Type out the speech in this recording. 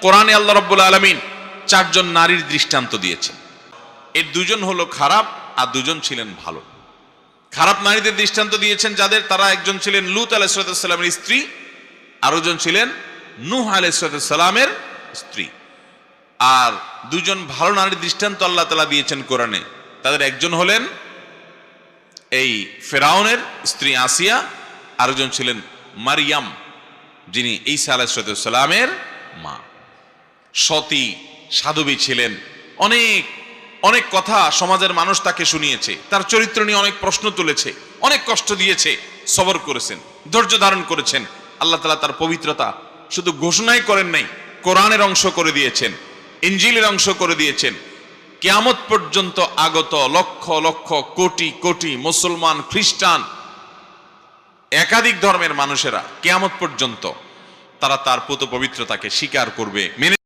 কোরআনে আল্লাহ রাব্বুল আলামিন চারজন নারীর দৃষ্টান্ত দিয়েছেন। এর দুজন হলো খারাপ আর দুজন ছিলেন ভালো। খারাপ নারীদের দৃষ্টান্ত দিয়েছেন যাদের, তারা একজন ছিলেন লূত আলাইহিস সালামের স্ত্রী, আরেকজন ছিলেন নূহ আলাইহিস সালামের স্ত্রী। আর দুজন ভালো নারীর দৃষ্টান্ত আল্লাহ তাআলা দিয়েছেন কোরআনে। তাদের একজন হলেন এই ফেরাউনের স্ত্রী আসিয়া, আরেকজন ছিলেন মারিয়াম, যিনি ঈসা আলাইহিস সালামের মা। সতী সাধবী ছিলেন। অনেক অনেক কথা সমাজের মানুষ তাকে শুনিয়েছে, তার চরিত্র নিয়ে অনেক প্রশ্ন তুলেছে, অনেক কষ্ট দিয়েছে, সবর করেছেন, ধৈর্য ধারণ করেছেন। আল্লাহ তাআলা তার পবিত্রতা শুধু ঘোষণাই করেন নাই, কোরআনের অংশ করে দিয়েছেন, ইনজিলের অংশ করে দিয়েছেন। কিয়ামত পর্যন্ত আগত লক্ষ লক্ষ কোটি কোটি মুসলমান, খ্রিস্টান, একাধিক ধর্মের মানুষেরা কিয়ামত পর্যন্ত তারা তার পুত পবিত্রতাকে স্বীকার করবে, মেনে